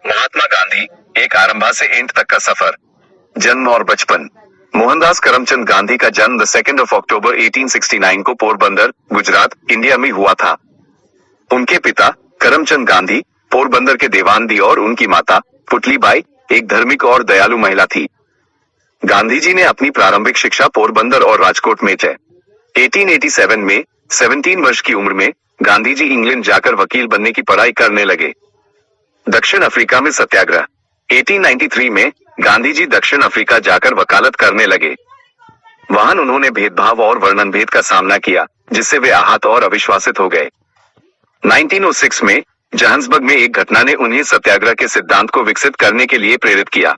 महात्मा गांधी, एक आरंभ से एंड तक का सफर। जन्म और बचपन। मोहनदास करमचंद गांधी का जन्म 2 अक्टूबर 1869 को पोरबंदर, गुजरात, इंडिया में हुआ था। उनके पिता करमचंद गांधी पोरबंदर के देवानदी और उनकी माता पुतलीबाई एक धार्मिक और दयालु महिला थी। गांधी जी ने अपनी प्रारंभिक शिक्षा पोरबंदर और राजकोट में की। 1887 में 17 वर्ष की उम्र में गांधी जी इंग्लैंड जाकर वकील बनने की पढ़ाई करने लगे। दक्षिण अफ्रीका में सत्याग्रह। 1893 में गांधी जी दक्षिण अफ्रीका जाकर वकालत करने लगे। वहां उन्होंने भेदभाव और वर्णन भेद का सामना किया, जिससे वे आहत और अविश्वासित हो गए। 1906 में जोहान्सबर्ग में एक घटना ने उन्हें सत्याग्रह के सिद्धांत को विकसित करने के लिए प्रेरित किया।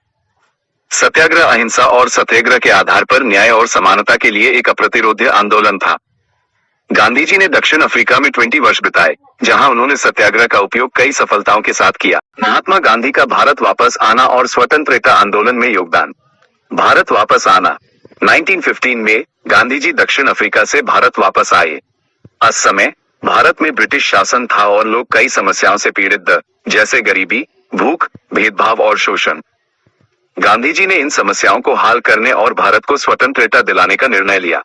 सत्याग्रह अहिंसा और सत्याग्रह के आधार पर न्याय और समानता के लिए एक अप्रतिरोध्य आंदोलन था। गांधी जी ने दक्षिण अफ्रीका में 20 वर्ष बिताए, जहां उन्होंने सत्याग्रह का उपयोग कई सफलताओं के साथ किया। महात्मा गांधी का भारत वापस आना और स्वतंत्रता आंदोलन में योगदान। भारत वापस आना। 1915 में गांधी जी दक्षिण अफ्रीका से भारत वापस आए। उस समय भारत में ब्रिटिश शासन था और लोग कई समस्याओं से पीड़ित थे, जैसे गरीबी, भूख, भेदभाव और शोषण। गांधी जी ने इन समस्याओं को हल करने और भारत को स्वतंत्रता दिलाने का निर्णय लिया।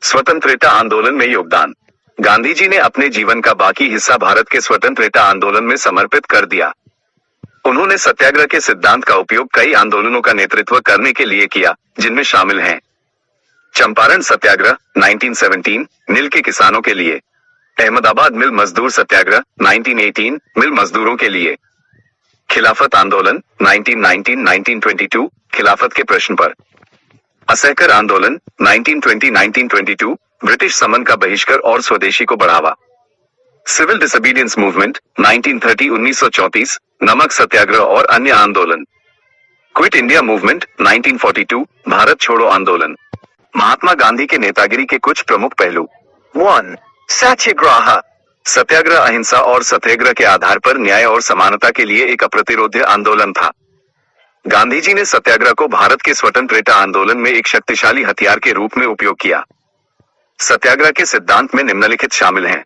स्वतंत्रता आंदोलन में योगदान। गांधी जी ने अपने जीवन का बाकी हिस्सा भारत के स्वतंत्रता आंदोलन में समर्पित कर दिया। उन्होंने सत्याग्रह के सिद्धांत का उपयोग कई आंदोलनों का नेतृत्व करने के लिए किया, जिनमें शामिल हैं चंपारण सत्याग्रह 1917 नील के किसानों के लिए, अहमदाबाद मिल मजदूर सत्याग्रह 1918 मिल मजदूरों के लिए, खिलाफत आंदोलन 1919-1922 खिलाफत के प्रश्न पर, असहकार आंदोलन 1920-1922 ब्रिटिश समन का बहिष्कार और स्वदेशी को बढ़ावा, सिविल डिसोबीडियंस मूवमेंट 1930-1934 नमक सत्याग्रह और अन्य आंदोलन, क्विट इंडिया मूवमेंट 1942 भारत छोड़ो आंदोलन। महात्मा गांधी के नेतागिरी के कुछ प्रमुख पहलू। 1. सत्याग्रह। सत्याग्रह अहिंसा और सत्याग्रह के आधार पर न्याय और समानता के लिए एक अप्रतिरोध्य आंदोलन था। गांधी जी ने सत्याग्रह को भारत के स्वतंत्रता आंदोलन में एक शक्तिशाली हथियार के रूप में उपयोग किया। सत्याग्रह के सिद्धांत में निम्नलिखित शामिल हैं।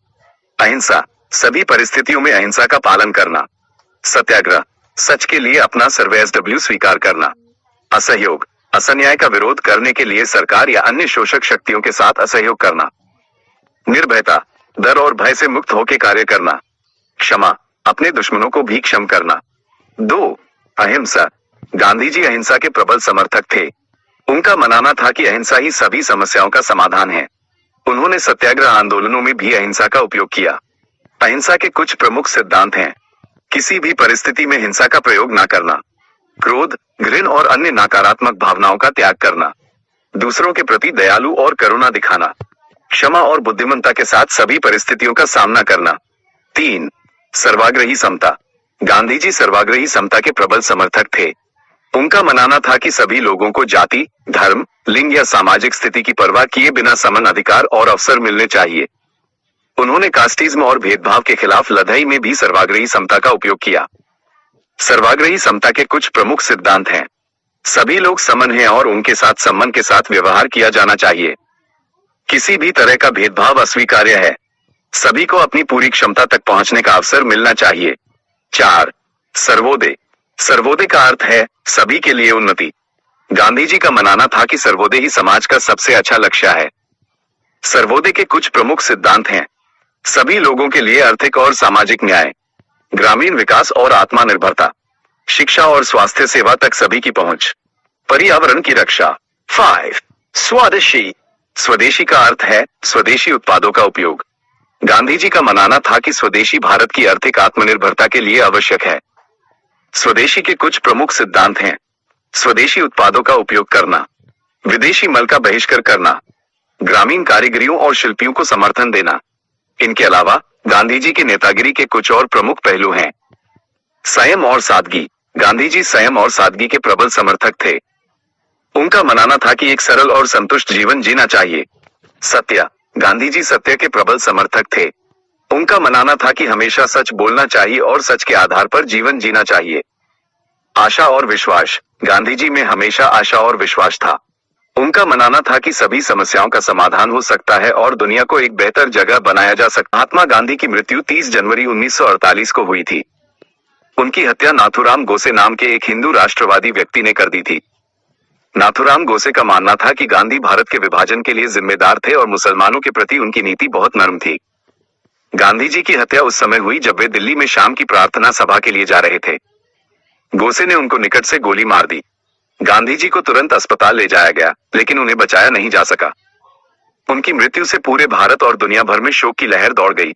अहिंसा, सभी परिस्थितियों में अहिंसा का पालन करना। सत्याग्रह, सच के लिए अपना सर्वस्व स्वीकार करना। असहयोग, असन्याय का विरोध करने के लिए सरकार या अन्य शोषक शक्तियों के साथ असहयोग करना। निर्भयता, डर और भय से मुक्त होकर कार्य करना। क्षमा, अपने दुश्मनों को भी क्षम करना। 2. अहिंसा। गांधी जी अहिंसा के प्रबल समर्थक थे। उनका मानना था कि अहिंसा ही सभी समस्याओं का समाधान है। उन्होंने सत्याग्रह आंदोलनों में भी अहिंसा का उपयोग किया। अहिंसा के कुछ प्रमुख सिद्धांत हैं। किसी भी परिस्थिति में हिंसा का प्रयोग न करना, क्रोध, घृणा और अन्य नकारात्मक भावनाओं का त्याग करना, दूसरों के प्रति दयालु और करुणा दिखाना, क्षमा और बुद्धिमत्ता के साथ सभी परिस्थितियों का सामना करना। 3. सर्वाग्रही समता। गांधी जी सर्वाग्रही समता के प्रबल समर्थक थे। उनका मानना था कि सभी लोगों को जाति, धर्म, लिंग या सामाजिक स्थिति की परवाह किए बिना समान अधिकार और अवसर मिलने चाहिए। उन्होंने कास्टिज्म और भेदभाव के खिलाफ लड़ाई में भी सर्वाग्रही समता का उपयोग किया। सर्वाग्रही समता के कुछ प्रमुख सिद्धांत हैं। सभी लोग समान हैं और उनके साथ सम्मान के साथ व्यवहार किया जाना चाहिए। किसी भी तरह का भेदभाव अस्वीकार्य है। सभी को अपनी पूरी क्षमता तक पहुंचने का अवसर मिलना चाहिए। 4. सर्वोदय। सर्वोदय का अर्थ है सभी के लिए उन्नति। गांधी जी का मानना था कि सर्वोदय ही समाज का सबसे अच्छा लक्ष्य है। सर्वोदय के कुछ प्रमुख सिद्धांत हैं। सभी लोगों के लिए आर्थिक और सामाजिक न्याय, ग्रामीण विकास और आत्मनिर्भरता, शिक्षा और स्वास्थ्य सेवा तक सभी की पहुंच, पर्यावरण की रक्षा। 5. स्वदेशी। स्वदेशी का अर्थ है स्वदेशी उत्पादों का उपयोग। गांधी जी का मानना था कि स्वदेशी भारत की आर्थिक आत्मनिर्भरता के लिए आवश्यक है। स्वदेशी के कुछ प्रमुख सिद्धांत हैं। स्वदेशी उत्पादों का उपयोग करना, विदेशी माल का बहिष्कार करना, ग्रामीण कारीगरियों और शिल्पियों को समर्थन देना। इनके अलावा गांधी जी के नेतागिरी के कुछ और प्रमुख पहलू हैं। संयम और सादगी। गांधी जी संयम और सादगी के प्रबल समर्थक थे। उनका मानना था कि एक सरल और संतुष्ट जीवन जीना चाहिए। सत्य। गांधी जी सत्य के प्रबल समर्थक थे। उनका मानना था कि हमेशा सच बोलना चाहिए और सच के आधार पर जीवन जीना चाहिए। आशा और विश्वास। गांधी जी में हमेशा आशा और विश्वास था। उनका मानना था कि सभी समस्याओं का समाधान हो सकता है और दुनिया को एक बेहतर जगह बनाया जा सकता। महात्मा गांधी की मृत्यु 30 जनवरी 1948 को हुई थी। उनकी हत्या नाथूराम गोसे नाम के एक हिंदू राष्ट्रवादी व्यक्ति ने कर दी थी। नाथूराम गोसे का मानना था कि गांधी भारत के विभाजन के लिए जिम्मेदार थे और मुसलमानों के प्रति उनकी नीति बहुत नरम थी। गांधी जी की हत्या उस समय हुई जब वे दिल्ली में शाम की प्रार्थना सभा के लिए जा रहे थे। गोसे ने उनको निकट से गोली मार दी। गांधी जी को तुरंत अस्पताल ले जाया गया, लेकिन उन्हें बचाया नहीं जा सका। उनकी मृत्यु से पूरे भारत और दुनिया भर में शोक की लहर दौड़ गई।